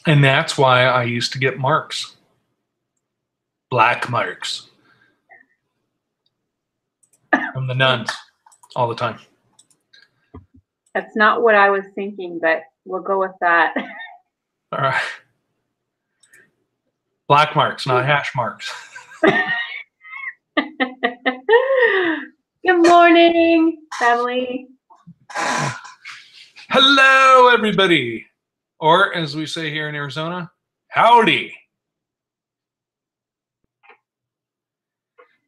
And that's why I used to get marks, black marks from the nuns all the time. That's not what I was thinking, but we'll go with that. All right. Black marks, not hash marks. Good morning, family. Hello, everybody. Or as we say here in Arizona, howdy.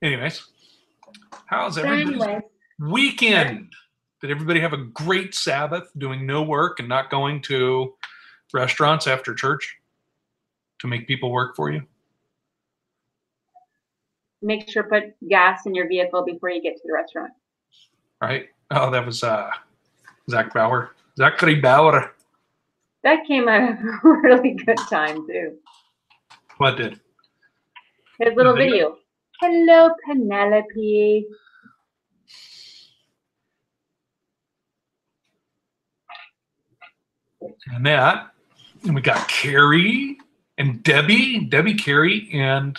Anyways, how's everybody's weekend? Did everybody have a great Sabbath doing no work and not going to restaurants after church to make people work for you? Make sure to put gas in your vehicle before you get to the restaurant. Right? Oh, that was Zachary Bauer. That came out of a really good time, too. What did? His little video. Hello, Penelope. And that. And we got Carrie and Debbie, Carrie, and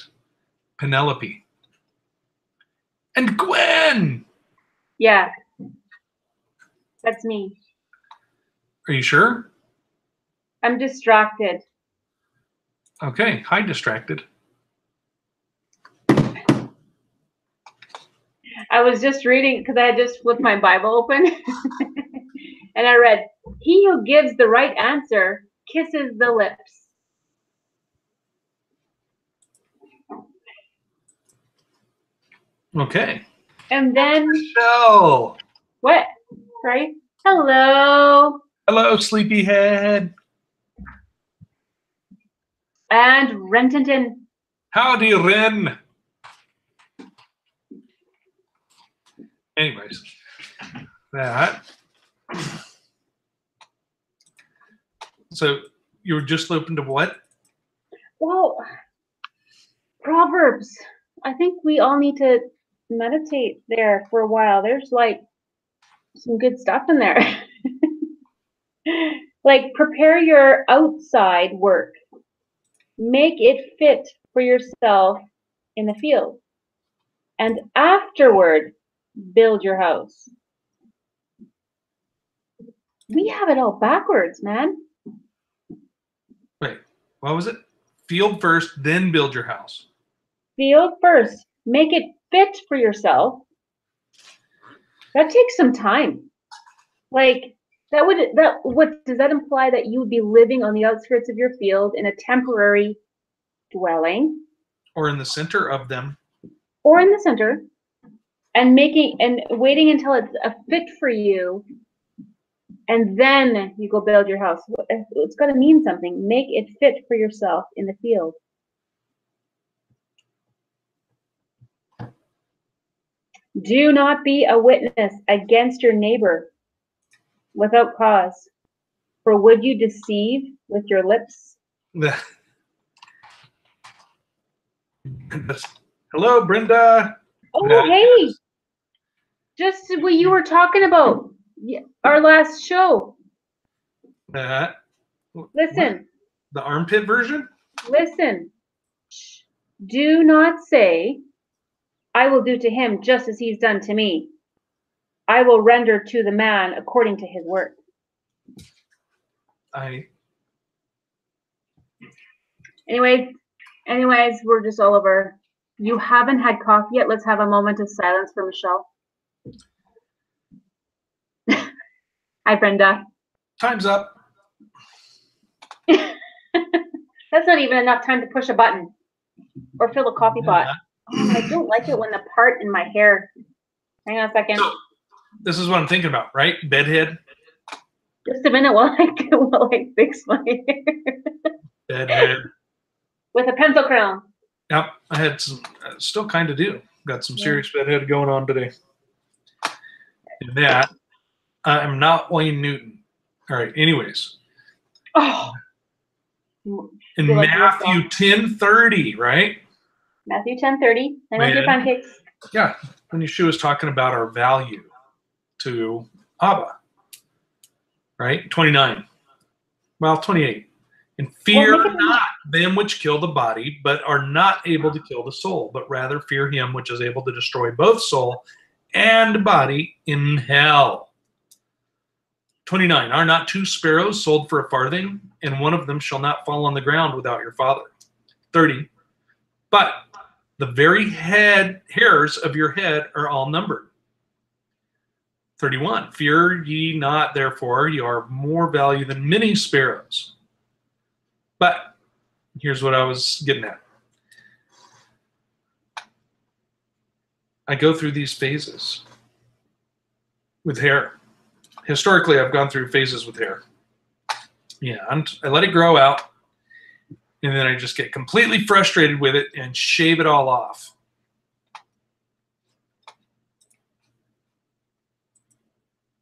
Penelope. And Gwen. Yeah. That's me. Are you sure? I'm distracted. Okay. Hi, distracted. I was just reading because I had just flipped my Bible open. And I read, he who gives the right answer kisses the lips. Okay. And then Michelle. What? Right? Hello. Hello, sleepyhead. And Rentonton. Howdy, Ren. Anyways, that. So you were just open to what? Well, Proverbs. I think we all need to meditate there for a while. There's like some good stuff in there. Like prepare your outside work. Make it fit for yourself in the field. And afterward, build your house. We have it all backwards, man. Wait, what was it? Field first, then build your house. Field first. Make it fit for yourself. That takes some time. Like what does that imply? That you would be living on the outskirts of your field in a temporary dwelling, or in the center of them, or in the center, and waiting until it's a fit for you, and then you go build your house. It's got to mean something. Make it fit for yourself in the field. Do not be a witness against your neighbor without cause, for would you deceive with your lips? Hello, Brenda. Oh, hey. Just what you were talking about, our last show. Listen. What? The armpit version? Listen. Do not say, I will do to him just as he's done to me. I will render to the man according to his work. Anyways, we're just all over. You haven't had coffee yet? Let's have a moment of silence for Michelle. Hi, Brenda. Time's up. That's not even enough time to push a button or fill a coffee pot. I don't like it when the part in my hair. Hang on a second. So, this is what I'm thinking about, right? Bedhead. Just a minute while I fix my hair. Bedhead. With a pencil crown. Yep, I had some. Still kind of do. Got some serious bedhead going on today. And that, I'm not Wayne Newton. All right. Anyways. Oh. In Matthew 10:30, right? Matthew 10:30. I want your pancakes. Yeah, when Yeshua is talking about our value to Abba, right? 29. Well, 28. And fear not them which kill the body, but are not able to kill the soul, but rather fear him which is able to destroy both soul and body in hell. 29. Are not 2 sparrows sold for a farthing, and one of them shall not fall on the ground without your Father? 30. But the very hairs of your head are all numbered. 31. Fear ye not, therefore, ye are more value than many sparrows. But here's what I was getting at. I go through these phases with hair. Historically, I've gone through phases with hair. Yeah, I let it grow out, and then I just get completely frustrated with it and shave it all off.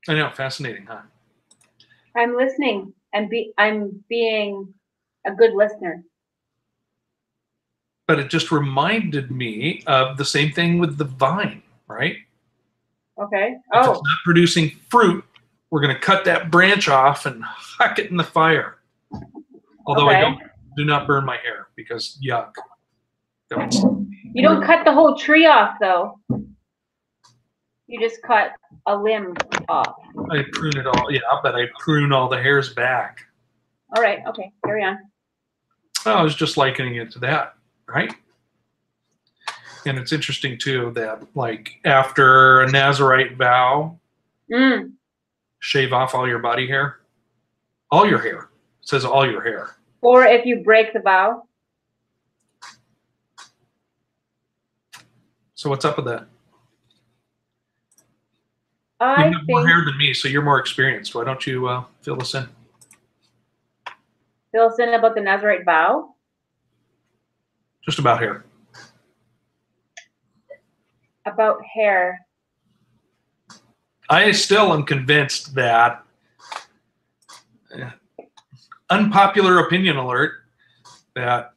I know, fascinating, huh? I'm listening, and I'm being a good listener. But it just reminded me of the same thing with the vine, right? Okay. If it's not producing fruit, we're going to cut that branch off and huck it in the fire. Although I do not burn my hair because yuck. You don't cut the whole tree off, though. You just cut a limb off. I prune it all. Yeah, but I prune all the hairs back. All right. Okay. Carry on. I was just likening it to that, right? And it's interesting too that, like, after a Nazarite vow, shave off all your body hair, all your hair. It says all your hair. Or if you break the vow. So what's up with that? You have more hair than me, so you're more experienced. Why don't you fill us in? Fill us in about the Nazarite vow? Just about hair. About hair. I still am convinced that, unpopular opinion alert, that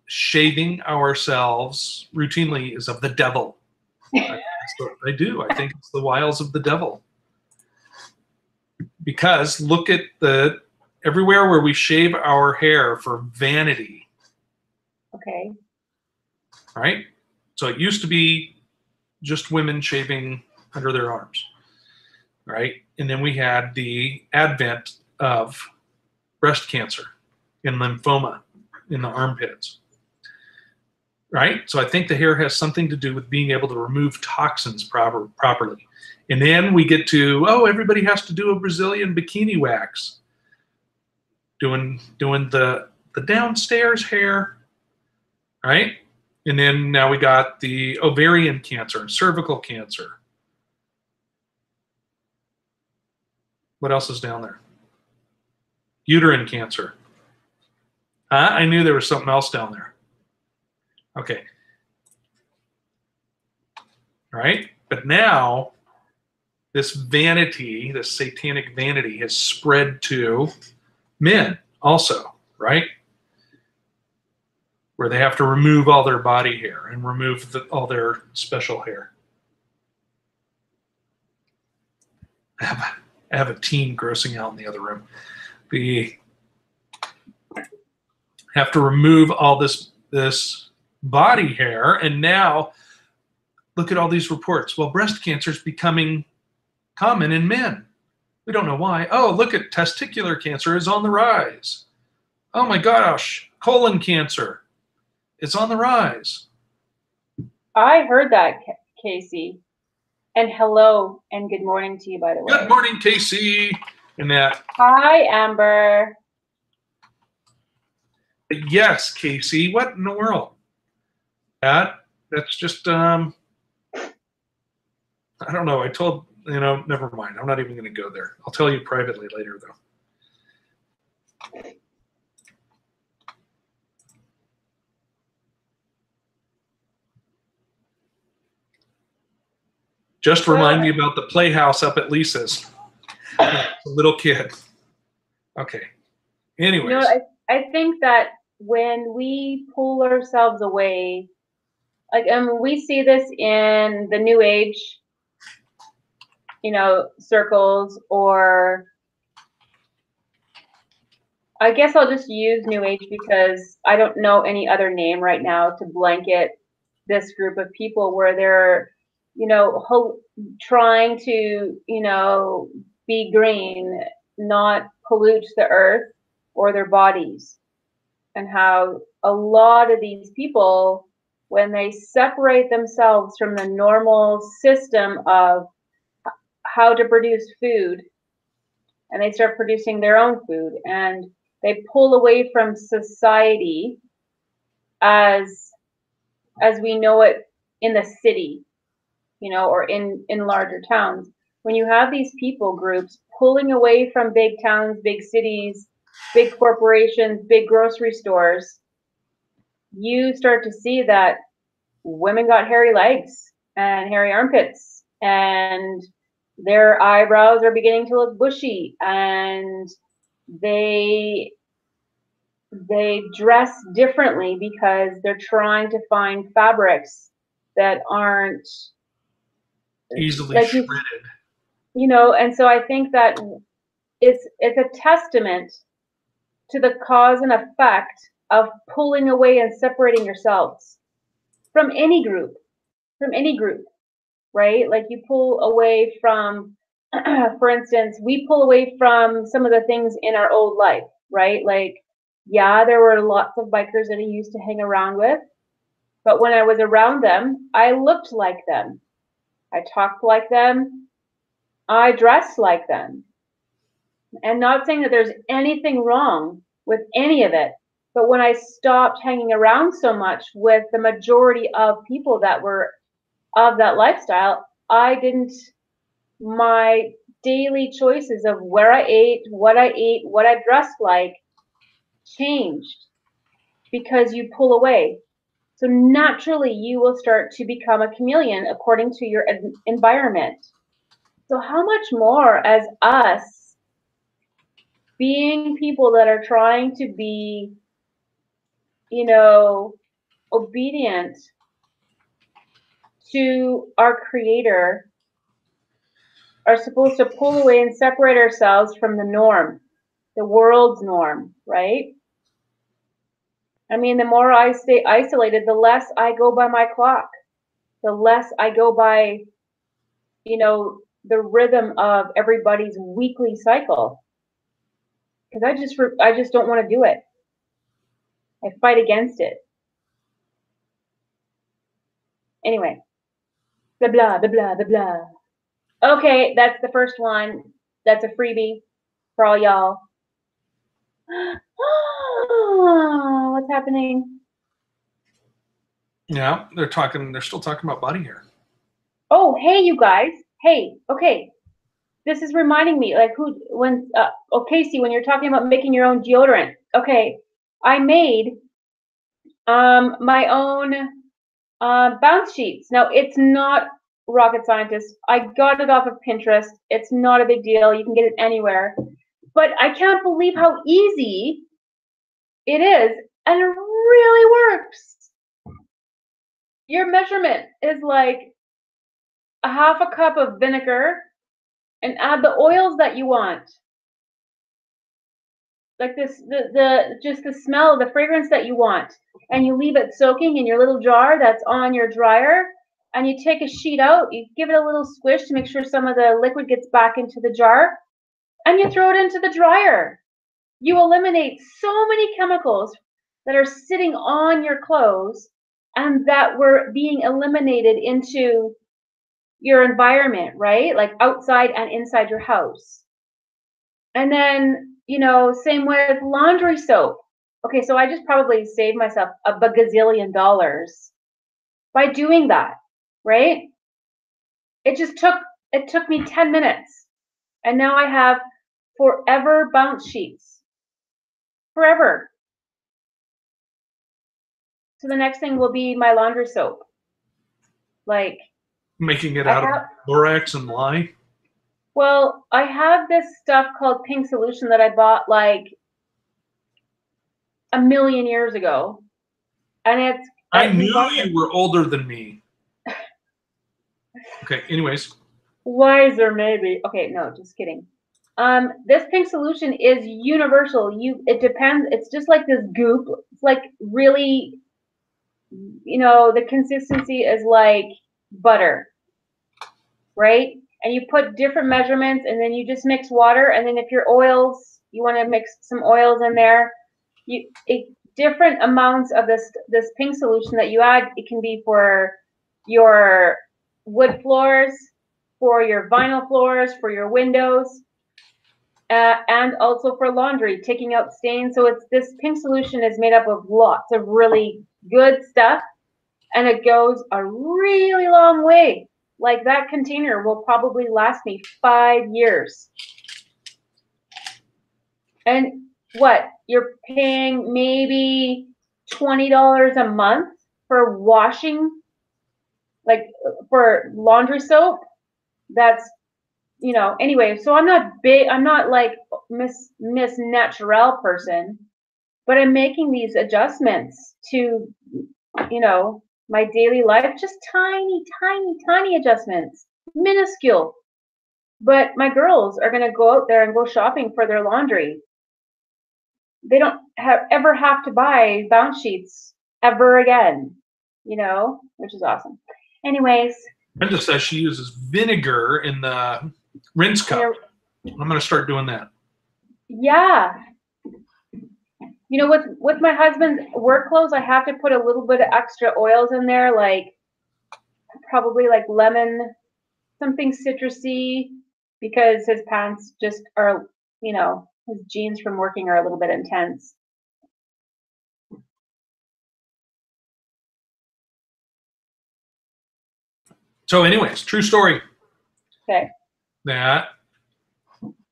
shaving ourselves routinely is of the devil. I do. I think it's the wiles of the devil. Because look at everywhere where we shave our hair for vanity. Okay. Right? So it used to be just women shaving under their arms. Right? And then we had the advent of breast cancer and lymphoma in the armpits. Right? So I think the hair has something to do with being able to remove toxins properly. And then we get to, everybody has to do a Brazilian bikini wax. Doing the downstairs hair, right? And then now we got the ovarian cancer and cervical cancer. What else is down there? Uterine cancer. I knew there was something else down there. Okay. All right. But now this vanity, this satanic vanity, has spread to men also, right? Where they have to remove all their body hair and remove all their special hair. I have a teen grossing out in the other room. They have to remove all this body hair, and now look at all these reports. Well, breast cancer is becoming common in men. We don't know why. Oh, look at testicular cancer is on the rise. Oh my gosh, colon cancer, it's on the rise. I heard that, Casey. And hello and good morning to you, by the way. Good morning, Casey. And that. Hi, Amber. Yes, Casey. What in the world? That's just I don't know. I told never mind. I'm not even going to go there. I'll tell you privately later, though. Just remind me about the playhouse up at Lisa's. A little kid. Okay. Anyways. I think that when we pull ourselves away, we see this in the New Age, circles, or I guess I'll just use New Age because I don't know any other name right now to blanket this group of people where they're, trying to, be green, not pollute the earth or their bodies. And how a lot of these people, when they separate themselves from the normal system of how to produce food, and they start producing their own food, and they pull away from society as we know it in the city, or in larger towns. When you have these people groups pulling away from big towns, big cities, big corporations, big grocery stores, you start to see that women got hairy legs and hairy armpits, and their eyebrows are beginning to look bushy, and they dress differently because they're trying to find fabrics that aren't easily shredded. And so I think that it's a testament to the cause and effect of pulling away and separating yourselves from any group, right? Like you pull away from, for instance, we pull away from some of the things in our old life, right? Like, yeah, there were lots of bikers that I used to hang around with, but when I was around them, I looked like them. I talked like them. I dressed like them. And not saying that there's anything wrong with any of it, but when I stopped hanging around so much with the majority of people that were of that lifestyle, my daily choices of where I ate, what I dressed like changed because you pull away. So naturally you will start to become a chameleon according to your environment. So how much more as us being people that are trying to be, obedient to our creator, are supposed to pull away and separate ourselves from the norm, the world's norm, right? I mean, the more I stay isolated, the less I go by my clock, the less I go by, the rhythm of everybody's weekly cycle. Because I just don't want to do it. I fight against it. Anyway, blah, blah, blah, blah, blah, blah. Okay, that's the first one. That's a freebie for all y'all. What's happening? Yeah, they're still talking about body hair. Oh, hey, you guys. Hey, okay. This is reminding me, like, Casey, when you're talking about making your own deodorant. Okay, I made my own bounce sheets. Now, it's not rocket scientist. I got it off of Pinterest. It's not a big deal. You can get it anywhere. But I can't believe how easy it is, and it really works. Your measurement is like a half a cup of vinegar and add the oils that you want. Like just the smell, the fragrance that you want. And you leave it soaking in your little jar that's on your dryer. And you take a sheet out, you give it a little squish to make sure some of the liquid gets back into the jar. And you throw it into the dryer. You eliminate so many chemicals that are sitting on your clothes and that were being eliminated into your environment, right? Like outside and inside your house. And then, same with laundry soap. Okay, so I just probably saved myself a bagazillion dollars by doing that, right? It took me 10 minutes. And now I have forever bounce sheets. Forever. So the next thing will be my laundry soap. Like making it out of borax and lye. Well, I have this stuff called Pink Solution that I bought like a million years ago. And I knew you were older than me. Okay, anyways. Wiser, maybe. Okay, no, just kidding. This pink solution is universal. It depends. It's just like this goop. It's like really, the consistency is like butter, right? And you put different measurements, and then you just mix water. And then if your oils, you want to mix some oils in there. Different amounts of this pink solution that you add. It can be for your wood floors, for your vinyl floors, for your windows. And also for laundry, taking out stains. So this pink solution is made up of lots of really good stuff, and it goes a really long way. Like that container will probably last me 5 years. And what? You're paying maybe $20 a month for washing, like for laundry soap. That's anyway, so I'm not like Miss Natural person, but I'm making these adjustments to, my daily life, just tiny adjustments, minuscule. But my girls are going to go out there and go shopping for their laundry. They don't ever have to buy bounce sheets ever again, which is awesome. Anyways. Brenda says she uses vinegar in the rinse cup. I'm going to start doing that. Yeah. With my husband's work clothes, I have to put a little bit of extra oils in there, like probably like lemon, something citrusy, because his pants just are, his jeans from working are a little bit intense. So anyways, true story. Okay. That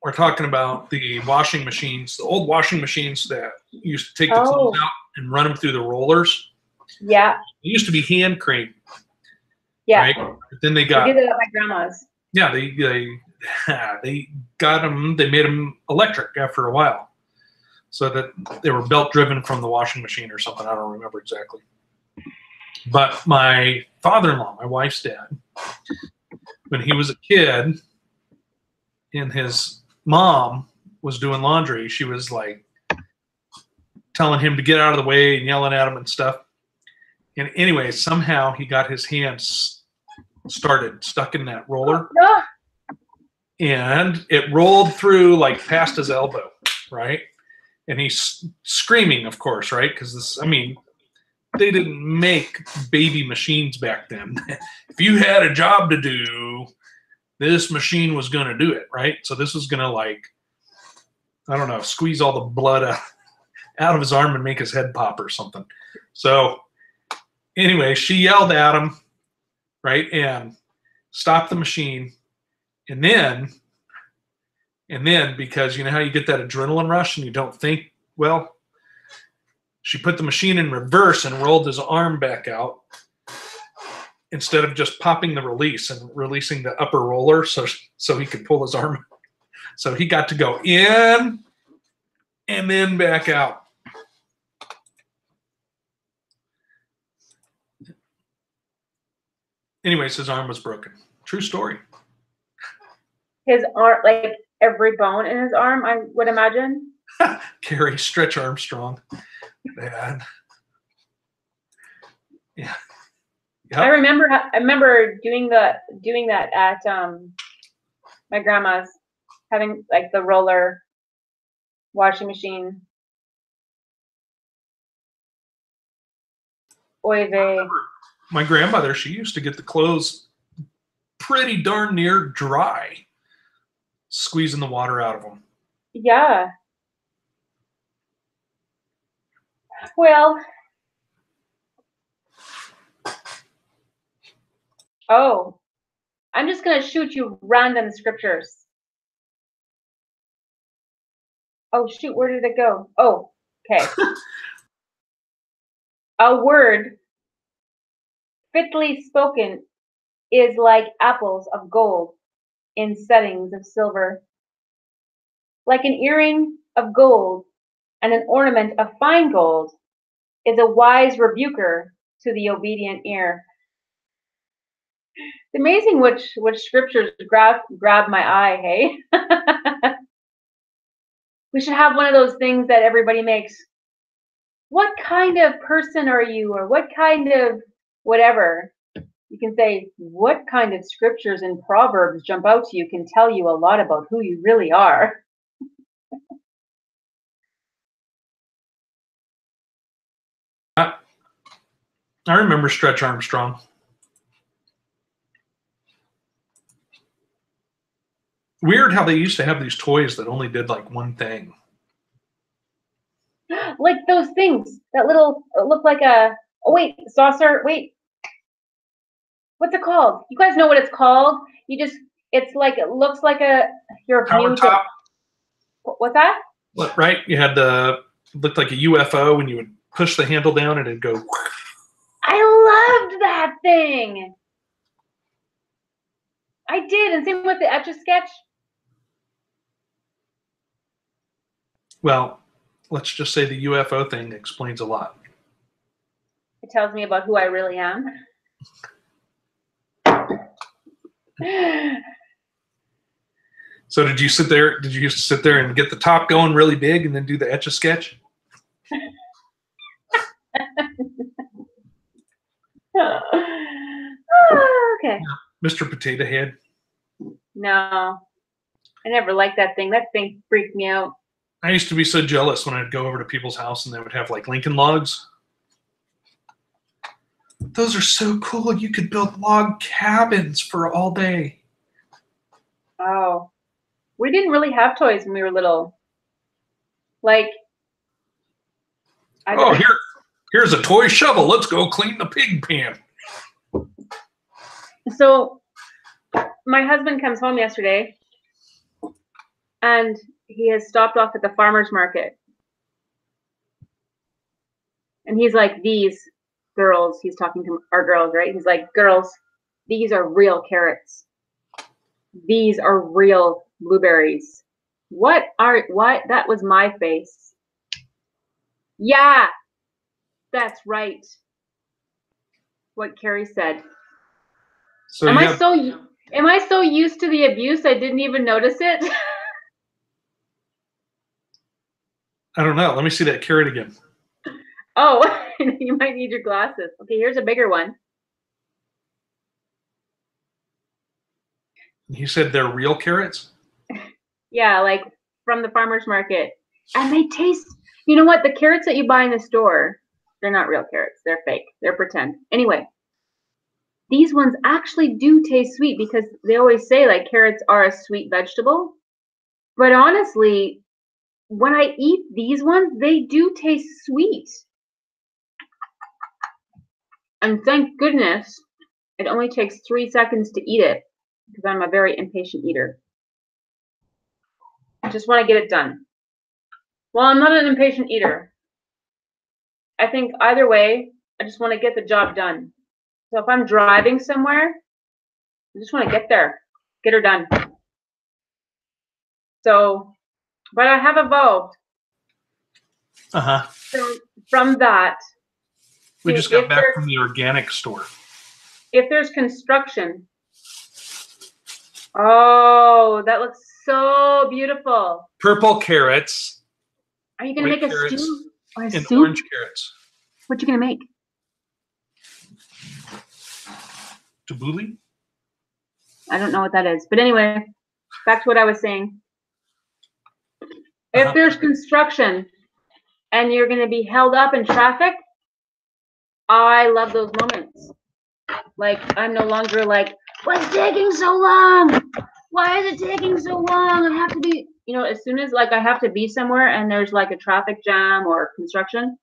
we're talking about the washing machines, the old washing machines that used to take the clothes out and run them through the rollers. Yeah. It used to be hand crank. Yeah. Right? But then they got. I did that at my grandma's. Yeah, they got them. They made them electric after a while, so that they were belt driven from the washing machine or something. I don't remember exactly. But my father-in-law, my wife's dad, when he was a kid, and his mom was doing laundry, she was like telling him to get out of the way and yelling at him and stuff. And anyway, somehow he got his hands stuck in that roller, and it rolled through like past his elbow, right? And he's screaming, of course, right? Because they didn't make baby machines back then. If you had a job to do, this machine was going to do it, right? So this was going to, like, I don't know, squeeze all the blood out of his arm and make his head pop or something. So anyway, she yelled at him, right, and stopped the machine. And then because you know how you get that adrenaline rush and you don't think, well, she put the machine in reverse and rolled his arm back out instead of just popping the release and releasing the upper roller so he could pull his arm. So he got to go in and then back out. Anyways, his arm was broken. True story. His arm, like every bone in his arm, I would imagine. Carrie Stretch Armstrong. Bad. Yeah. Yep. I remember doing that at my grandma's, having like the roller washing machine. Oy vey. My grandmother, she used to get the clothes pretty darn near dry, squeezing the water out of them. Yeah. Well, I'm just going to shoot you random scriptures. Oh, shoot, where did it go? Oh, okay. A word fitly spoken is like apples of gold in settings of silver. Like an earring of gold and an ornament of fine gold is a wise rebuker to the obedient ear. It's amazing which scriptures grab my eye, hey? We should have one of those things that everybody makes. What kind of person are you? Or what kind of whatever. You can say, what kind of scriptures and proverbs jump out to you can tell you a lot about who you really are. I remember Stretch Armstrong. Weird how they used to have these toys that only did like one thing. Like those things that look like a, oh wait, saucer, wait. What's it called? You guys know what it's called? It's like, it looks like you're Power top. What's that? Right? You had looked like a UFO and you would push the handle down and it'd go. I loved that thing. I did, and same with the Etch-a-Sketch. Well, let's just say the UFO thing explains a lot. It tells me about who I really am. So did you sit there? Did you used to sit there and get the top going really big and then do the Etch-a-Sketch? Okay. Mr. Potato Head. No, I never liked that thing. That thing freaked me out. I used to be so jealous when I'd go over to people's house and they would have like Lincoln logs. Those are so cool. You could build log cabins for all day. Oh, we didn't really have toys when we were little. Like, here's a toy shovel. Let's go clean the pig pen. So my husband comes home yesterday and he has stopped off at the farmer's market. And he's like, these girls, he's talking to our girls, right? He's like, girls, these are real carrots. These are real blueberries. What? That was my face. Yeah, that's right. What Carrie said. So am I so used to the abuse I didn't even notice it? I don't know. Let me see that carrot again. Oh, you might need your glasses. Okay, here's a bigger one. He said they're real carrots? Yeah, like from the farmer's market. And they taste, you know what? The carrots that you buy in the store, they're not real carrots. They're fake. They're pretend. Anyway, these ones actually do taste sweet because they always say like carrots are a sweet vegetable. But honestly, when I eat these ones, they do taste sweet. And thank goodness it only takes 3 seconds to eat it because I'm a very impatient eater. I just want to get it done. Well, I'm not an impatient eater. I think either way, I just want to get the job done. So if I'm driving somewhere, I just want to get there, get her done. So, but I have evolved. From that. We just got back from the organic store. If there's construction, oh, that looks so beautiful. Purple carrots. Are you going to make a stew or a soup? Orange carrots. What you going to make? Tabbouleh? I don't know what that is. But anyway, back to what I was saying. If there's construction and you're going to be held up in traffic, I love those moments. Like, I'm no longer like, what's taking so long? Why is it taking so long? I have to be, you know, as soon as like I have to be somewhere and there's like a traffic jam or construction,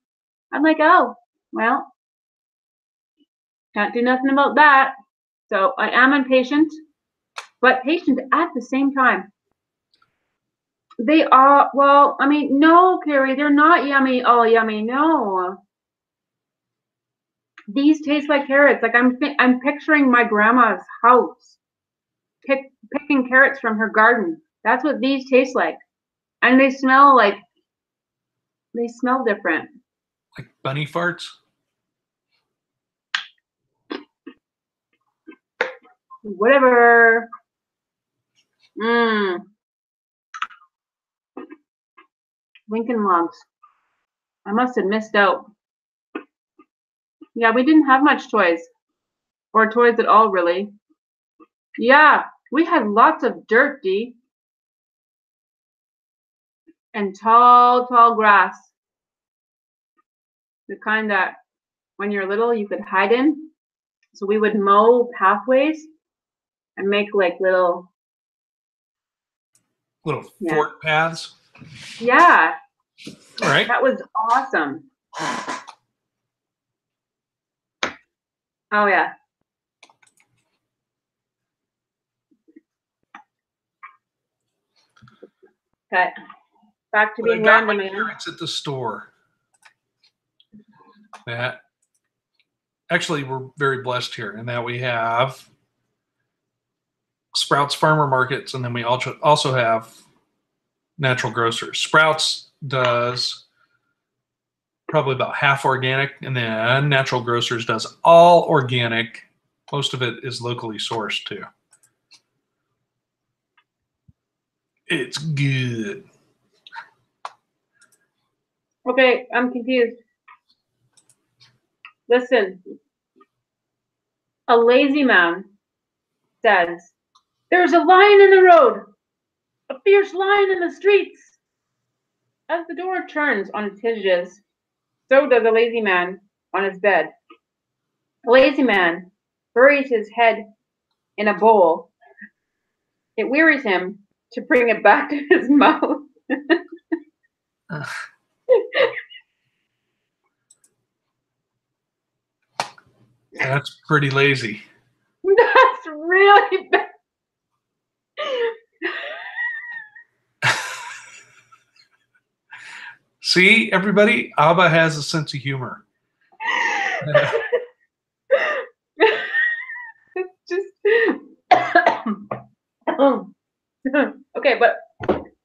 I'm like, oh, well, can't do nothing about that. So I am impatient, but patient at the same time. They are, well, I mean, no, Carrie, they're not yummy. Oh, yummy, no. These taste like carrots. Like I'm picturing my grandma's house, picking carrots from her garden. That's what these taste like, and they smell different. Like bunny farts. Whatever. Mmm. Lincoln Logs. I must have missed out. Yeah, we didn't have much toys. Or toys at all, really. Yeah, we had lots of dirt, Dee. And tall, tall grass. The kind that when you're little you could hide in. So we would mow pathways and make like little fort paths. Yeah. All right. That was awesome. Oh yeah. Okay. Back to being random again. Carrots at the store. That actually we're very blessed here in that we have Sprouts Farmer Markets, and then we also have natural grocers. Sprouts does probably about half organic, and then Natural Grocers does all organic. Most of it is locally sourced too. It's good. Okay, I'm confused. Listen. A lazy man says, "There's a lion in the road, a fierce lion in the streets." As the door turns on its hinges, so does a lazy man on his bed. The lazy man buries his head in a bowl. It wearies him to bring it back to his mouth. That's pretty lazy. That's really bad. See, everybody, Abba has a sense of humor. It's just okay, but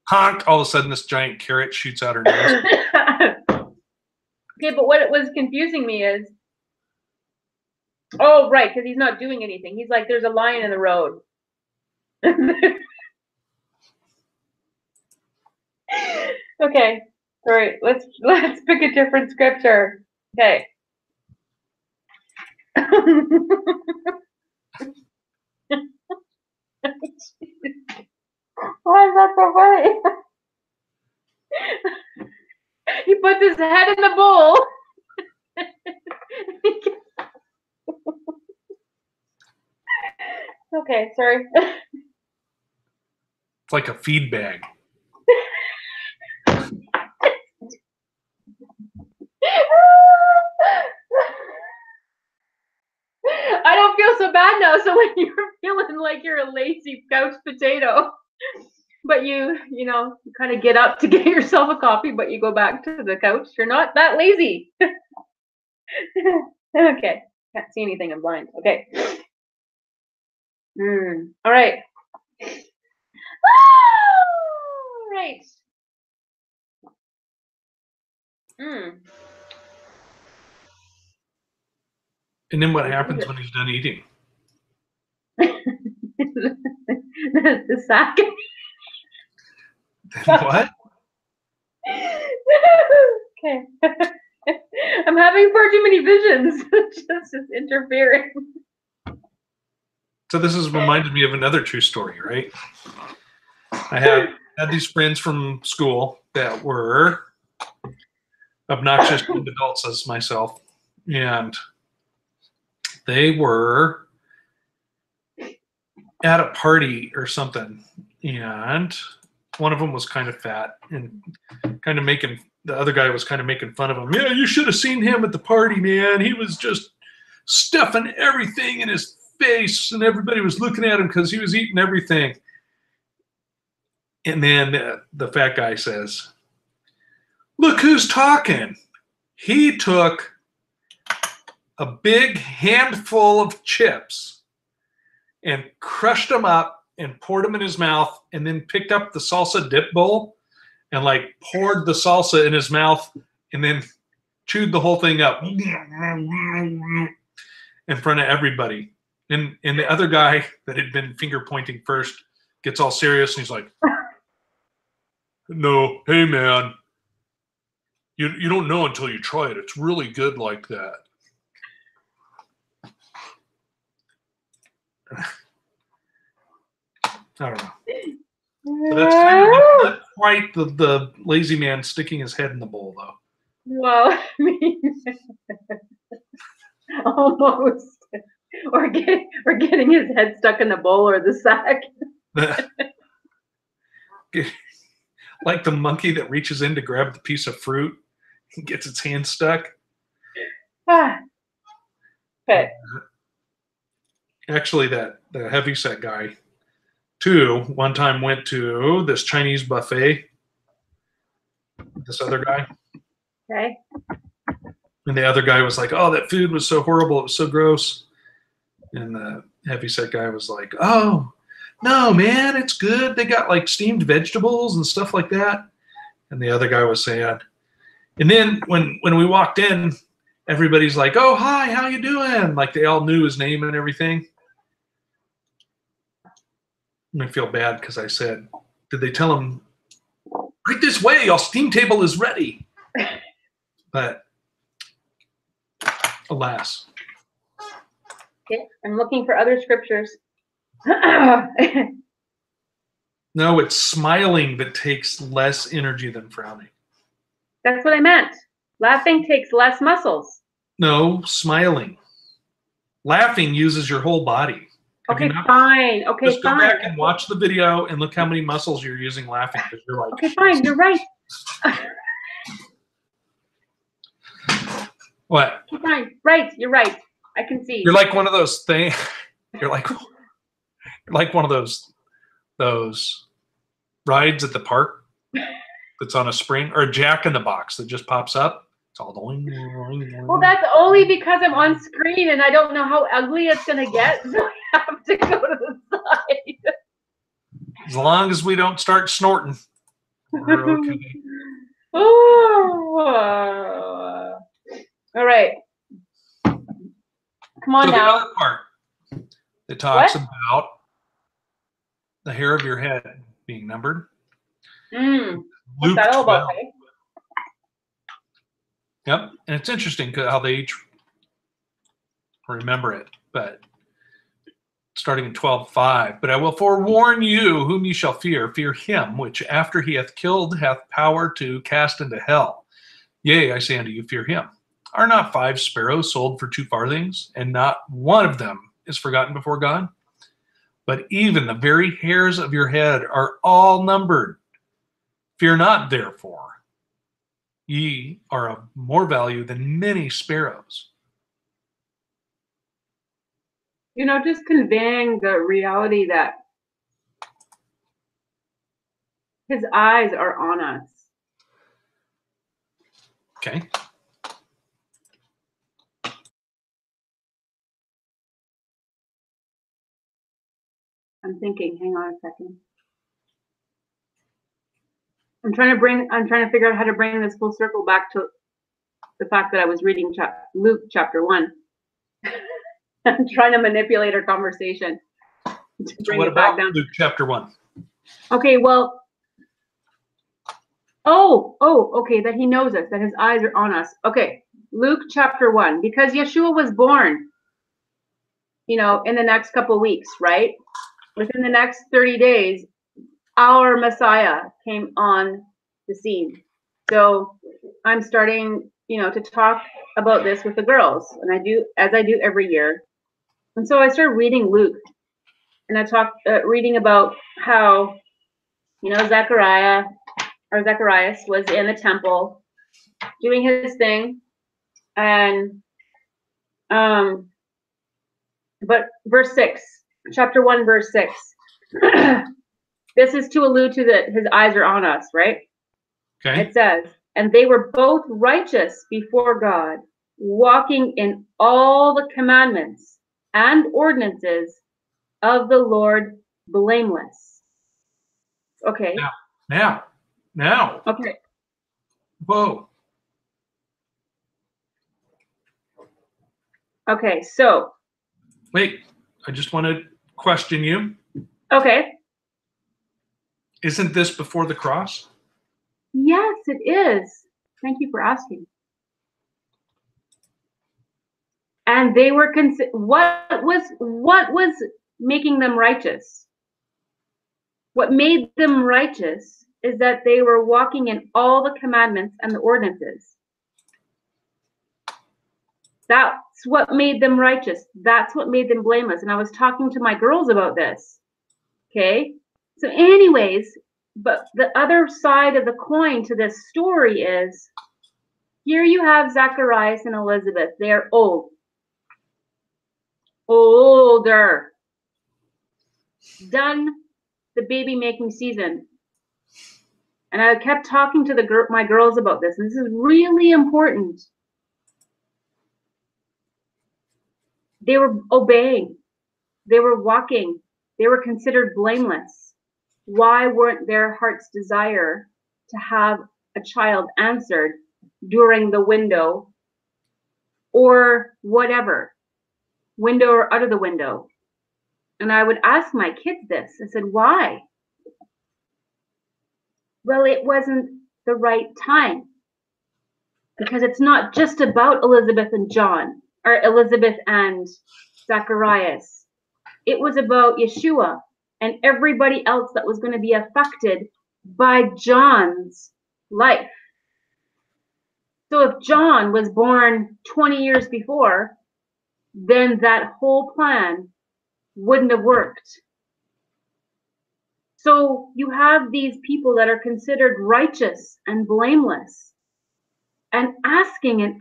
honk! All of a sudden, this giant carrot shoots out her nose. Okay, but what was confusing me is, oh right, because he's not doing anything. He's like, "There's a lion in the road." Okay, all right. Let's pick a different scripture. Okay. Why is that so funny? He puts his head in the bowl. Okay, sorry. It's like a feed bag. I don't feel so bad now. So when you're feeling like you're a lazy couch potato, but you kind of get up to get yourself a coffee, but you go back to the couch, you're not that lazy. Okay, can't see anything, I'm blind. Okay. All right. All right. And then what happens when he's done eating? The sack. What? Okay. I'm having far too many visions. Just interfering. So this has reminded me of another true story, right? I had these friends from school that were obnoxious adults as myself, and they were at a party or something, and one of them was kind of fat and kind of making the other guy was kind of making fun of him. Yeah, you should have seen him at the party, man. He was just stuffing everything in his face, and everybody was looking at him because he was eating everything. And then the fat guy says, "Look who's talking." He took a big handful of chips and crushed them up and poured them in his mouth, and then picked up the salsa dip bowl and like poured the salsa in his mouth and then chewed the whole thing up in front of everybody. And the other guy that had been finger pointing first gets all serious and he's like, "No, hey man, You don't know until you try it. It's really good like that. I don't know. So that's kind of not quite the lazy man sticking his head in the bowl, though. Well, I mean, almost. Or getting his head stuck in the bowl or the sack. Like the monkey that reaches in to grab the piece of fruit and gets its hand stuck. Okay. Actually, the heavyset guy, too, one time went to this Chinese buffet. This other guy. Okay. And the other guy was like, "Oh, that food was so horrible. It was so gross." And the heavyset guy was like, "Oh, no, man, it's good. They got like steamed vegetables and stuff like that." And the other guy was saying, and then when we walked in, everybody's like, "Oh, hi, how you doing?" Like they all knew his name and everything. And I feel bad because I said, "Did they tell him, right this way, your steam table is ready?" But alas. Okay, I'm looking for other scriptures. No, it's smiling that takes less energy than frowning. That's what I meant. Laughing takes less muscles. No, smiling. Laughing uses your whole body. Okay, fine. Okay, just go back and watch the video and look how many muscles you're using laughing, because you're like, okay, fine, you're right. What? Okay, fine. Right, you're right. I can see. You're like one of those things. You're like one of those rides at the park that's on a spring, or a Jack in the Box that just pops up. It's all going. Well, that's only because I'm on screen and I don't know how ugly it's gonna get, so I have to go to the side. As long as we don't start snorting, we're okay. Oh, all right. Come on now. The other part that talks about the hair of your head being numbered. What's that all about? Okay? Yep, and it's interesting how they each remember it, but starting in 12:5. But I will forewarn you, whom ye shall fear him, which after he hath killed hath power to cast into hell. Yea, I say unto you, fear him. Are not 5 sparrows sold for 2 farthings, and not one of them is forgotten before God? But even the very hairs of your head are all numbered. Fear not, therefore. Ye are of more value than many sparrows. You know, just conveying the reality that his eyes are on us. Okay. I'm thinking, hang on a second. I'm trying to figure out how to bring this full circle back to the fact that I was reading Luke chapter 1. I'm trying to manipulate our conversation to bring what it back about down. Luke chapter 1? Okay, well, okay, that he knows us, that his eyes are on us. Okay, Luke chapter 1, because Yeshua was born, you know, in the next couple of weeks, right? Within the next 30 days, our Messiah came on the scene. So I'm starting, you know, to talk about this with the girls, and I do, as I do every year. And so I started reading Luke, and I talked, reading about how, you know, Zacharias was in the temple doing his thing, and but verse 6, chapter 1, verse 6. This is to allude to that his eyes are on us, right? Okay. It says, and they were both righteous before God, walking in all the commandments and ordinances of the Lord blameless. Okay. Now. Okay. Whoa. Okay, so. Wait, I just want to question you. Okay. Isn't this before the cross? Yes, it is. Thank you for asking. And they were what was making them righteous? What made them righteous is that they were walking in all the commandments and the ordinances. That's what made them righteous. That's what made them blameless. And I was talking to my girls about this. Okay? So anyways, but the other side of the coin to this story is, here you have Zacharias and Elizabeth. They are old. Older. Done the baby making season. And I kept talking to my girls about this. And this is really important. They were obeying. They were walking. They were considered blameless. Why weren't their heart's desire to have a child answered during the window or whatever, window or out of the window? And I would ask my kids this. I said, why? Well, it wasn't the right time, because it's not just about Elizabeth and John, or Elizabeth and Zacharias. It was about Yeshua and everybody else that was going to be affected by John's life. So if John was born 20 years before, then that whole plan wouldn't have worked. So you have these people that are considered righteous and blameless, and asking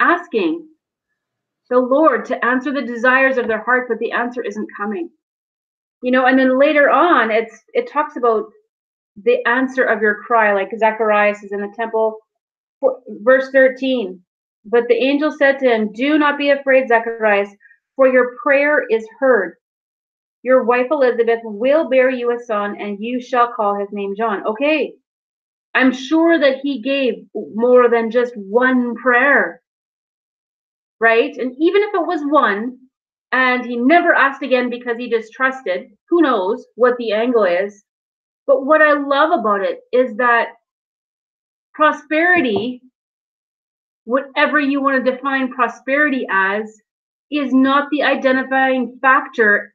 the Lord to answer the desires of their heart, but the answer isn't coming. You know, and then later on, it talks about the answer of your cry, like Zacharias is in the temple. Verse 13, but the angel said to him, do not be afraid, Zacharias, for your prayer is heard. Your wife Elizabeth will bear you a son, and you shall call his name John. Okay, I'm sure that he gave more than just one prayer, right? And even if it was one, and he never asked again because he just trusted, who knows what the angle is. But what I love about it is that prosperity, whatever you want to define prosperity as, is not the identifying factor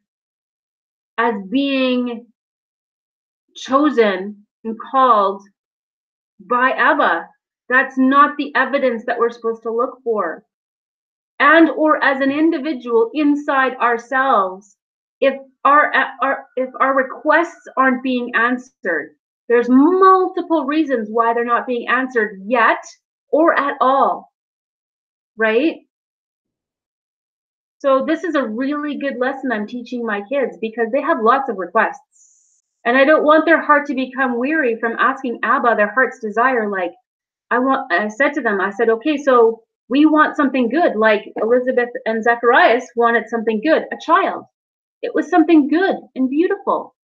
as being chosen and called by Abba. That's not the evidence that we're supposed to look for. And or as an individual inside ourselves, if our requests aren't being answered, there's multiple reasons why they're not being answered yet or at all, right? So this is a really good lesson I'm teaching my kids, because they have lots of requests. And I don't want their heart to become weary from asking Abba their heart's desire. Like I said to them, I said, okay, so we want something good, like Elizabeth and Zacharias wanted something good, a child. It was something good and beautiful.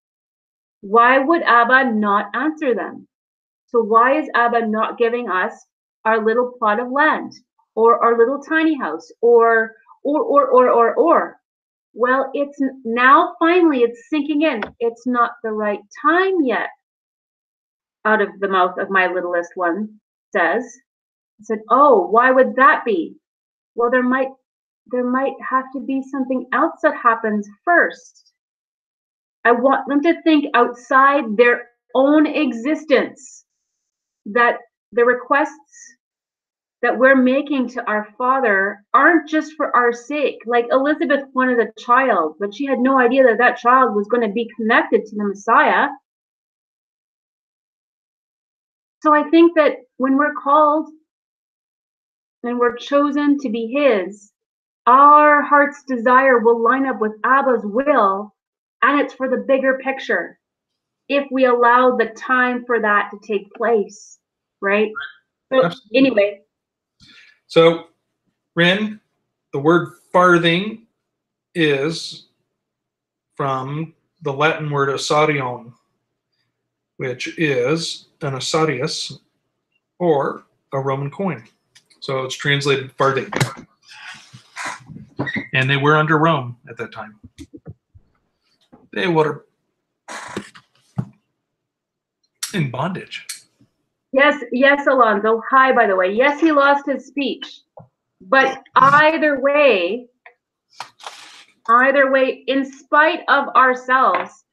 Why would Abba not answer them? So why is Abba not giving us our little plot of land or our little tiny house or? Well, it's now finally it's sinking in. It's not the right time yet. Out of the mouth of my littlest one says. I said, oh, why would that be? Well, there might have to be something else that happens first. I want them to think outside their own existence, that the requests that we're making to our Father aren't just for our sake. Like Elizabeth wanted a child, but she had no idea that that child was going to be connected to the Messiah. So I think that when we're called and we're chosen to be His, our heart's desire will line up with Abba's will, and it's for the bigger picture, if we allow the time for that to take place, right? So anyway. So, Rin, the word farthing is from the Latin word osarion, which is an osarius or a Roman coin. So it's translated farthing. And they were under Rome at that time. They were in bondage. Yes, Alonzo. Hi, by the way. Yes, he lost his speech. But either way, in spite of ourselves,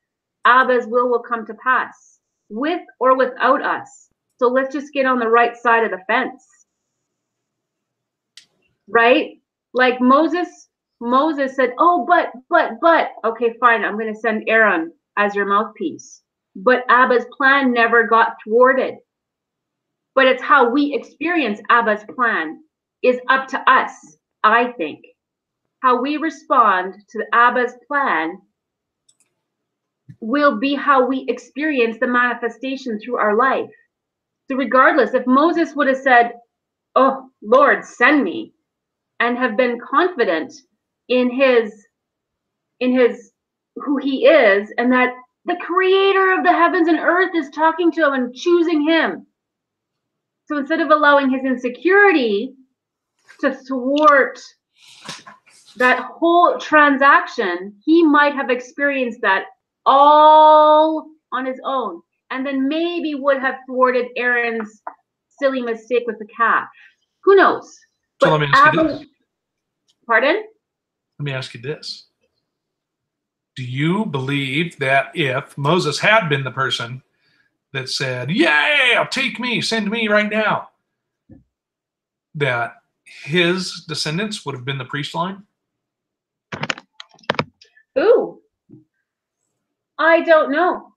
Abba's will come to pass, with or without us. So let's just get on the right side of the fence. Right? Like Moses said, oh, but, okay, fine, I'm going to send Aaron as your mouthpiece. But Abba's plan never got thwarted. But it's how we experience Abba's plan is up to us, I think. How we respond to Abba's plan will be how we experience the manifestation through our life. So regardless, if Moses would have said, oh, Lord, send me, and have been confident in his who he is, and that the creator of the heavens and earth is talking to him and choosing him. So instead of allowing his insecurity to thwart that whole transaction, he might have experienced that all on his own, and then maybe would have thwarted Aaron's silly mistake with the calf. Who knows? So let me ask you this. Pardon? Let me ask you this. Do you believe that if Moses had been the person that said, yeah, take me, send me right now, that his descendants would have been the priest line? Ooh, I don't know.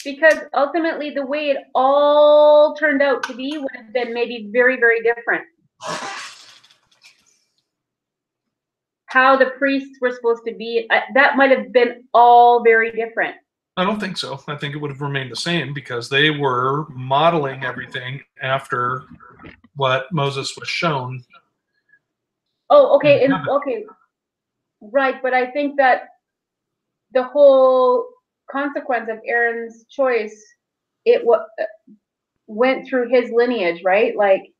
Because ultimately the way it all turned out to be would have been maybe very, very different. How the priests were supposed to be, that might have been all very different. I don't think so. I think it would have remained the same because they were modeling everything after what Moses was shown. Oh, okay, okay, right. But I think that the whole consequence of Aaron's choice, it went through his lineage, right? Like,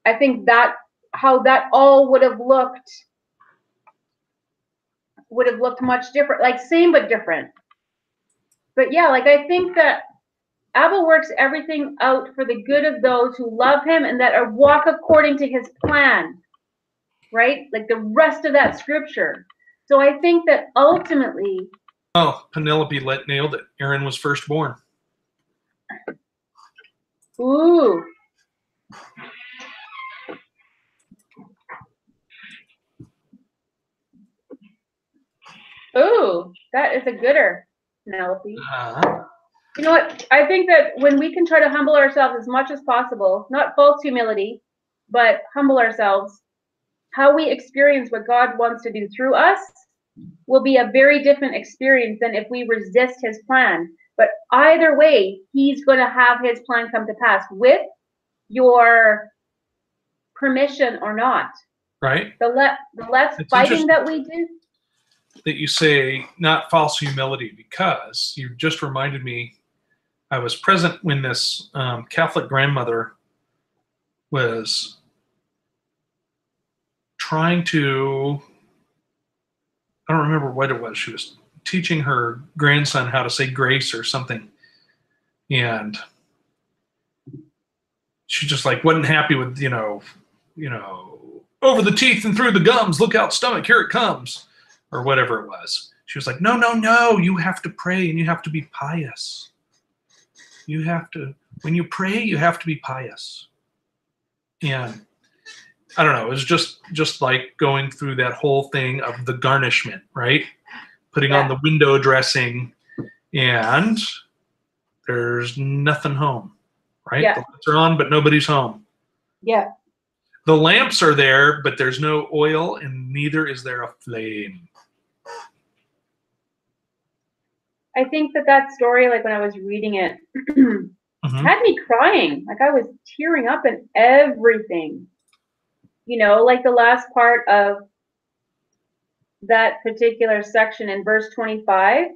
I think that how that all would have looked much different, like same but different. But yeah, like I think that Abba works everything out for the good of those who love him and that are walk according to his plan, right? Like the rest of that scripture. So I think that ultimately. Oh, Penelope nailed it. Aaron was firstborn. Ooh. Ooh, that is a gooder, Penelope. You know what? I think that when we can try to humble ourselves as much as possible, not false humility, but humble ourselves, how we experience what God wants to do through us will be a very different experience than if we resist his plan. But either way, he's going to have his plan come to pass with your permission or not. Right. The less fighting that we do. That you say not false humility, because you just reminded me, I was present when this Catholic grandmother was trying to, I don't remember what it was. She was teaching her grandson how to say grace or something. And she just like wasn't happy with, you know, over the teeth and through the gums, look out stomach, here it comes, or whatever it was. She was like, no, you have to pray and you have to be pious. You have to, when you pray, you have to be pious. And I don't know, it was just like going through that whole thing of the garnishment, right? Putting on the window dressing, and there's nothing home, right? Yeah. The lights are on, but nobody's home. Yeah. The lamps are there, but there's no oil, and neither is there a flame. I think that story, like when I was reading it, had me crying. Like I was tearing up and everything. You know, like the last part of that particular section in verse 25.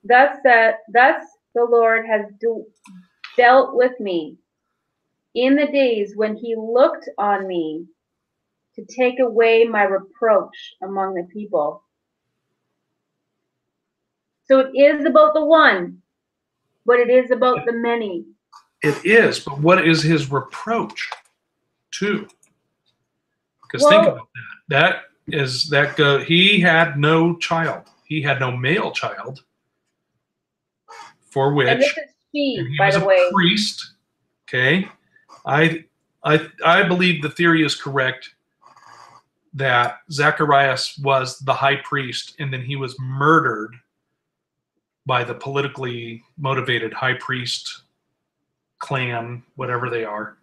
Thus the Lord has dealt with me in the days when he looked on me to take away my reproach among the people. So it is about the one, but it is about the many. It is, but what is his reproach too? Because Well, think about that. He had no child. He had no male child, for which and this is he by was the a way. priest. Okay, I believe the theory is correct that Zacharias was the high priest, and then he was murdered by the politically motivated high priest clan, whatever they are,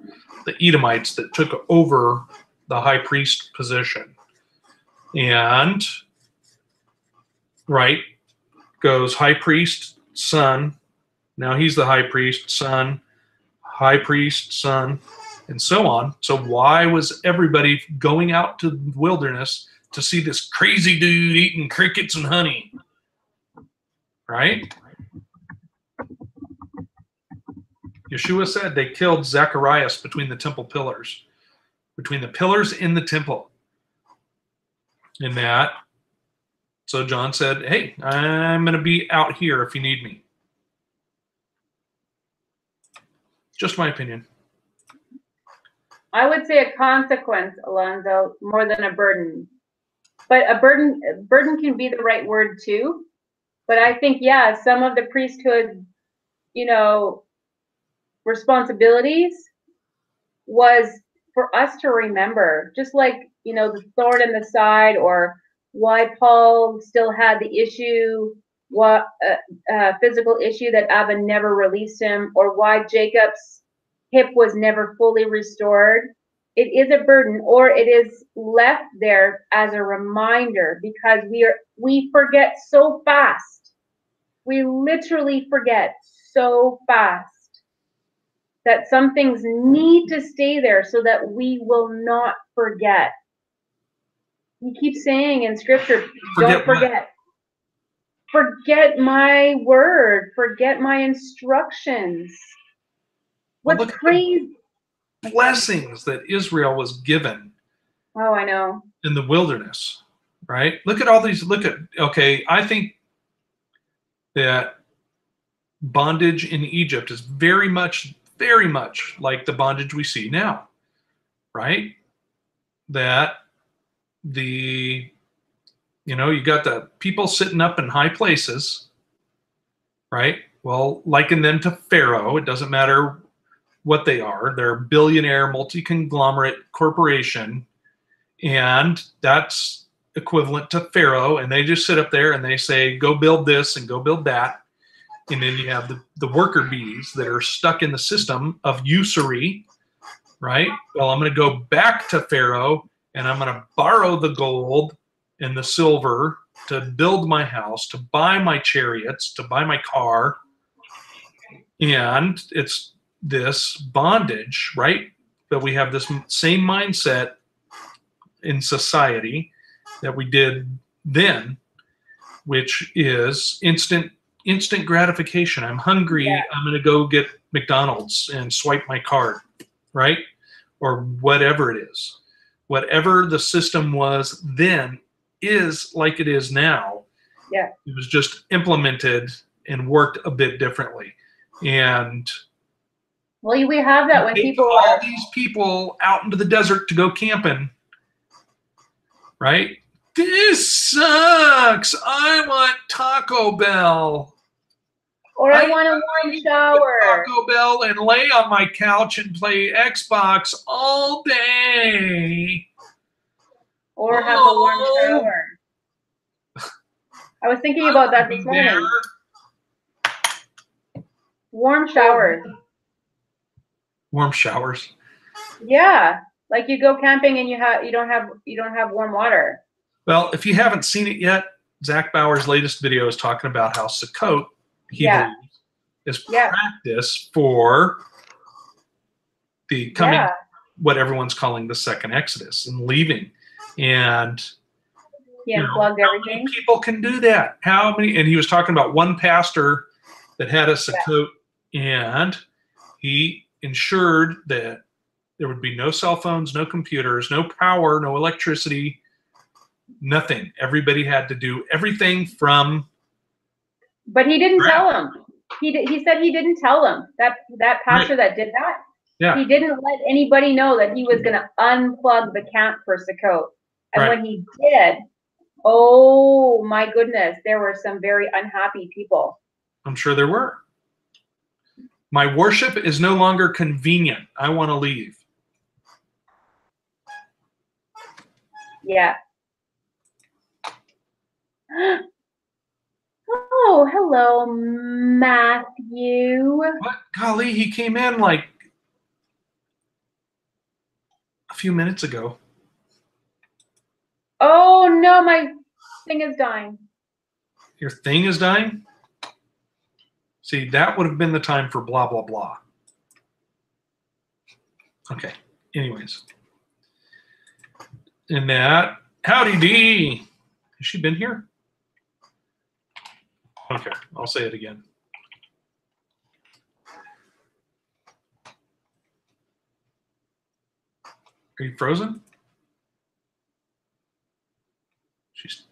the Edomites that took over the high priest position. And right goes high priest, son. Now he's the high priest, son, high priest, son, and so on. So why was everybody going out to the wilderness to see this crazy dude eating crickets and honey? Right? Yeshua said they killed Zacharias between the temple pillars, between the pillars in the temple. In that, so John said, hey, I'm going to be out here if you need me. Just my opinion. I would say a consequence, Alonzo, more than a burden. But a burden can be the right word too. But I think, yeah, some of the priesthood, responsibilities was for us to remember, just like, the thorn in the side, or why Paul still had the issue, physical issue that Abba never released him, or why Jacob's hip was never fully restored. It is a burden, or it is left there as a reminder, because we forget so fast. We literally forget so fast that some things need to stay there so that we will not forget. We keep saying in scripture, don't forget. Forget my word. Forget my instructions. What's crazy? Blessings that Israel was given. Oh, I know. In the wilderness, right? Look at all these. Okay, I think that bondage in Egypt is very much like the bondage we see now, right? That you got the people sitting up in high places, right? Well, liken them to Pharaoh. It doesn't matter what they are. They're a billionaire, multi-conglomerate corporation, and that's equivalent to Pharaoh. And they just sit up there and they say, go build this and go build that. And then you have the worker bees that are stuck in the system of usury, right? Well, I'm going to go back to Pharaoh and I'm going to borrow the gold and the silver to build my house, to buy my chariots, to buy my car. And it's this bondage, right? But we have this same mindset in society that we did then, which is instant gratification. I'm hungry. Yeah. I'm going to go get McDonald's and swipe my card, right? Or whatever it is. Whatever the system was then is like it is now. Yeah. It was just implemented and worked a bit differently. And well, we have that when people all these people out into the desert to go camping, right? This sucks. I want Taco Bell. Or I want a warm shower. Taco Bell and lay on my couch and play Xbox all day. Or have a warm shower. I was thinking about that this morning. Warm showers. Warm showers. Yeah, like you go camping and you don't have warm water. Well, if you haven't seen it yet, Zach Bauer's latest video is talking about how Sukkot, he believes, is practice for the coming, what everyone's calling the second Exodus and leaving. And plugged everything. How many people can do that? How many? And he was talking about one pastor that had a Sukkot, and he ensured that there would be no cell phones, no computers, no power, no electricity, nothing. Everybody had to do everything from. But he didn't tell them. He said he didn't tell them, that pastor that did that. Yeah. He didn't let anybody know that he was going to unplug the camp for Sukkot. And when he did, oh my goodness, there were some very unhappy people. I'm sure there were. My worship is no longer convenient. I want to leave. Yeah. Oh, hello, Matthew. What? Golly, he came in like a few minutes ago. Oh no, my thing is dying. Your thing is dying? See, that would have been the time for blah, blah, blah. Okay, anyways. And that, howdy Dee. Has she been here? Okay, I'll say it again. Are you frozen? She's.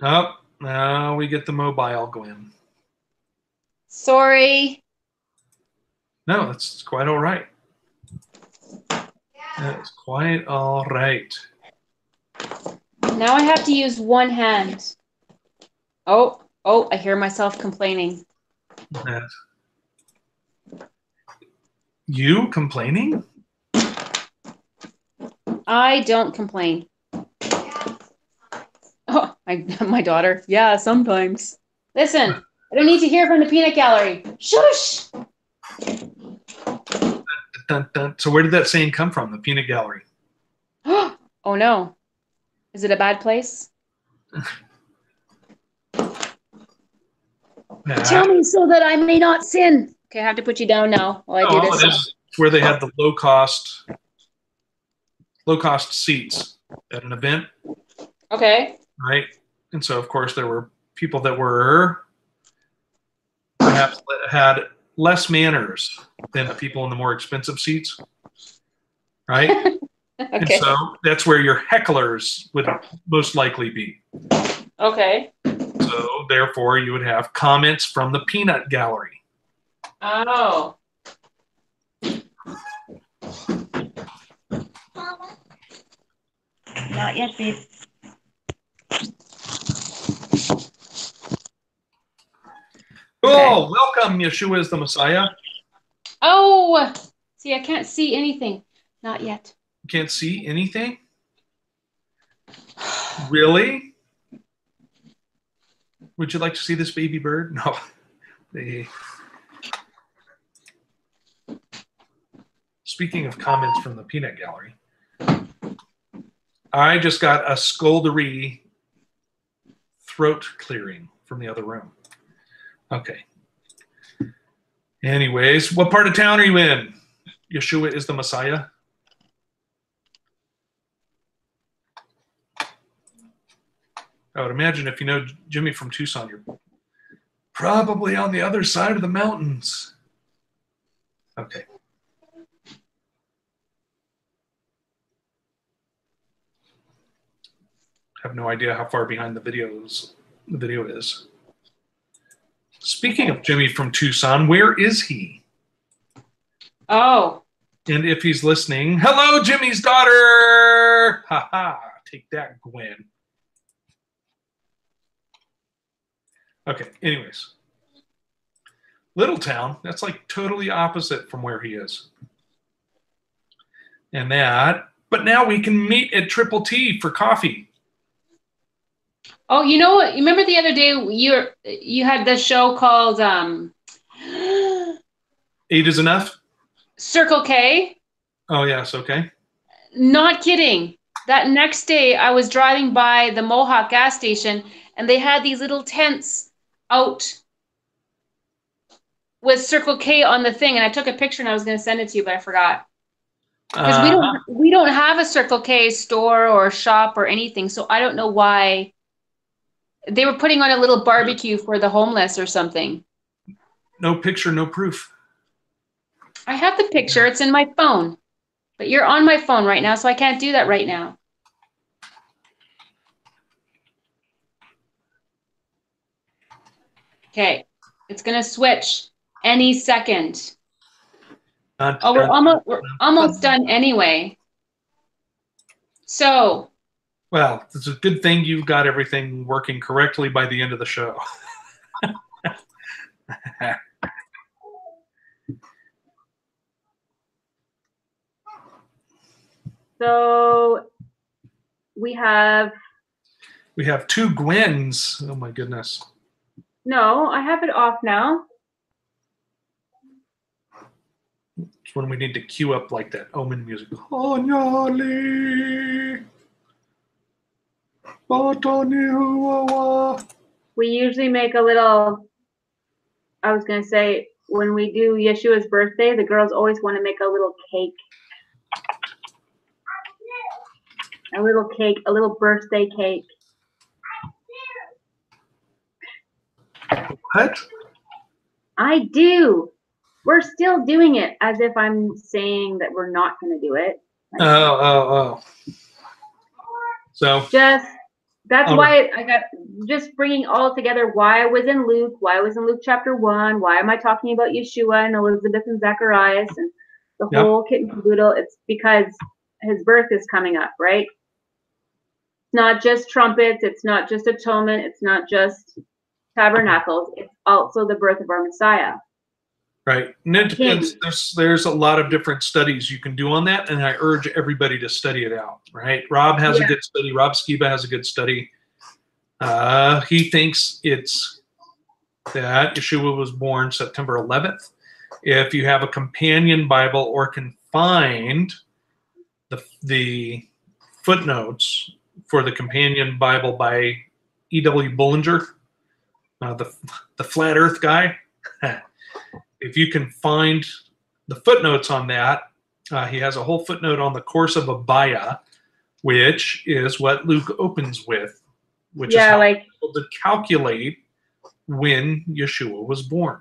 Oh, now we get the mobile going. Sorry. No, that's quite all right. That's quite all right. Now I have to use one hand. Oh, I hear myself complaining. You complaining? I don't complain. Oh, my daughter. Yeah, sometimes. Listen, I don't need to hear from the peanut gallery. Shush! Dun, dun. So where did that saying come from, the peanut gallery? Oh no. Is it a bad place? Tell me so that I may not sin. Okay, I have to put you down now while I do this. It's where they had the low cost seats at an event. Okay. Right. And so of course there were people that were perhaps had less manners than the people in the more expensive seats. Right? Okay. And so that's where your hecklers would most likely be. Okay. So therefore you would have comments from the peanut gallery. Oh. Not yet, babe. Oh, welcome, Yeshua is the Messiah. Oh, see, I can't see anything. Not yet. You can't see anything? Really? Would you like to see this baby bird? No. Speaking of comments from the peanut gallery, I just got a scoldery throat clearing from the other room. Okay. Anyways, what part of town are you in? Yeshua is the Messiah? I would imagine if you know Jimmy from Tucson, you're probably on the other side of the mountains. Okay. I have no idea how far behind the video is. Speaking of Jimmy from Tucson, where is he? Oh. And if he's listening, hello, Jimmy's daughter! Ha ha! Take that, Gwen. Okay, anyways. Little town, that's like totally opposite from where he is. And that, but now we can meet at Triple T for coffee. Oh, you know what? You remember the other day you had the show called 8 is enough? Circle K? Oh, yes, okay. Not kidding. That next day I was driving by the Mohawk gas station and they had these little tents out with Circle K on the thing, and I took a picture and I was going to send it to you, but I forgot. Because we don't have a Circle K store or shop or anything, so I don't know why they were putting on a little barbecue for the homeless or something. No picture, no proof. I have the picture. It's in my phone. But you're on my phone right now, so I can't do that right now. Okay. It's going to switch any second. Oh, We're almost done anyway. So. Well, it's a good thing you've got everything working correctly by the end of the show. So we have two Gwens. Oh my goodness. No, I have it off now. It's when we need to cue up like that Omen music. Anyali. We usually make a little, I was going to say, when we do Yeshua's birthday, the girls always want to make a little cake. A little cake, a little birthday cake. What? I do. We're still doing it as if I'm saying that we're not going to do it. Oh. So that's why I got just bringing all together why I was in Luke, chapter 1, why am I talking about Yeshua and Elizabeth and Zacharias and the whole kit and caboodle. It's because his birth is coming up, right? It's not just trumpets, it's not just atonement, it's not just tabernacles, it's also the birth of our Messiah. Right. And it depends. There's a lot of different studies you can do on that, and I urge everybody to study it out. Right. Rob has a good study. Rob Skiba has a good study. He thinks it's that Yeshua was born September 11th. If you have a companion Bible or can find the footnotes for the companion Bible by E.W. Bullinger, the flat Earth guy. If you can find the footnotes on that, he has a whole footnote on the course of Abaya, which is what Luke opens with, which is how people to calculate when Yeshua was born.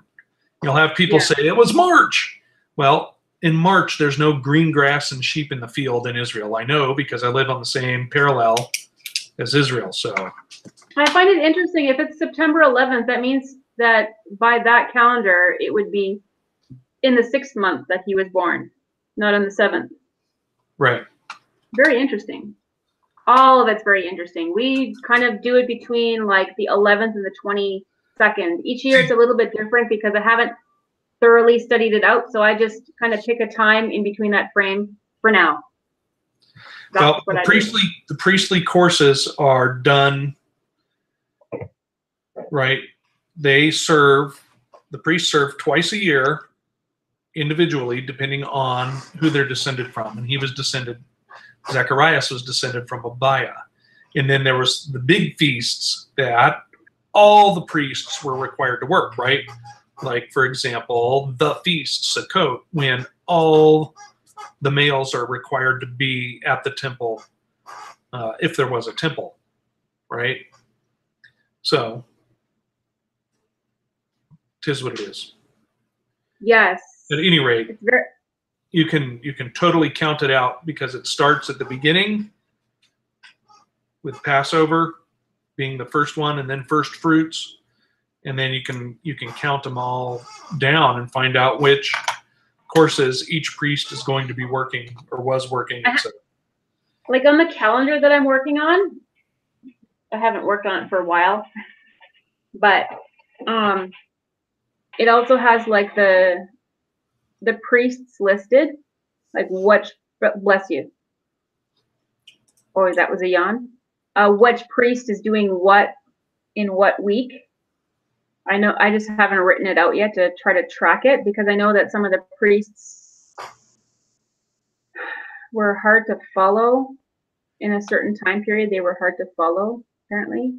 You'll have people say it was March. Well, in March, there's no green grass and sheep in the field in Israel. I know because I live on the same parallel as Israel. So I find it interesting. If it's September 11th, that means that by that calendar, it would be in the 6th month that he was born, not on the 7th. Right. Very interesting. All of it's very interesting. We kind of do it between like the 11th and the 22nd. Each year it's a little bit different because I haven't thoroughly studied it out. So I just kind of pick a time in between that frame for now. That's the priestly courses are done, right? The priests serve twice a year individually, depending on who they're descended from. And Zacharias was descended from Abaya. And then there was the big feasts that all the priests were required to work, right? Like, for example, the feast, Sukkot, when all the males are required to be at the temple, if there was a temple, right? So, 'tis what it is. Yes. At any rate, you can totally count it out because it starts at the beginning with Passover being the first one, and then first fruits, and then you can count them all down and find out which courses each priest is going to be working or was working. Like on the calendar that I'm working on, I haven't worked on it for a while, but it also has like the priests listed, like which, bless you. Oh, that was a yawn. Which priest is doing what in what week. I know I just haven't written it out yet to try to track it because I know that some of the priests were hard to follow in a certain time period. They were hard to follow, apparently.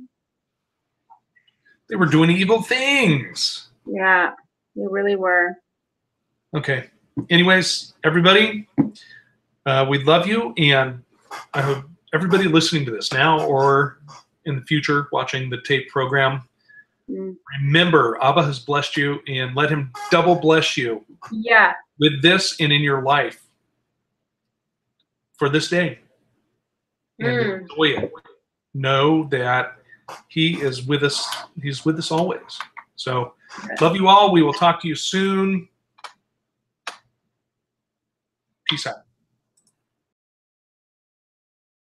They were doing evil things. Yeah, they really were. Okay. Anyways, everybody, we love you, and I hope everybody listening to this now or in the future watching the tape program, remember Abba has blessed you, and let him double bless you. Yeah. With this and in your life for this day. And enjoy it. Know that he is with us. He's with us always. So love you all. We will talk to you soon. Peace out.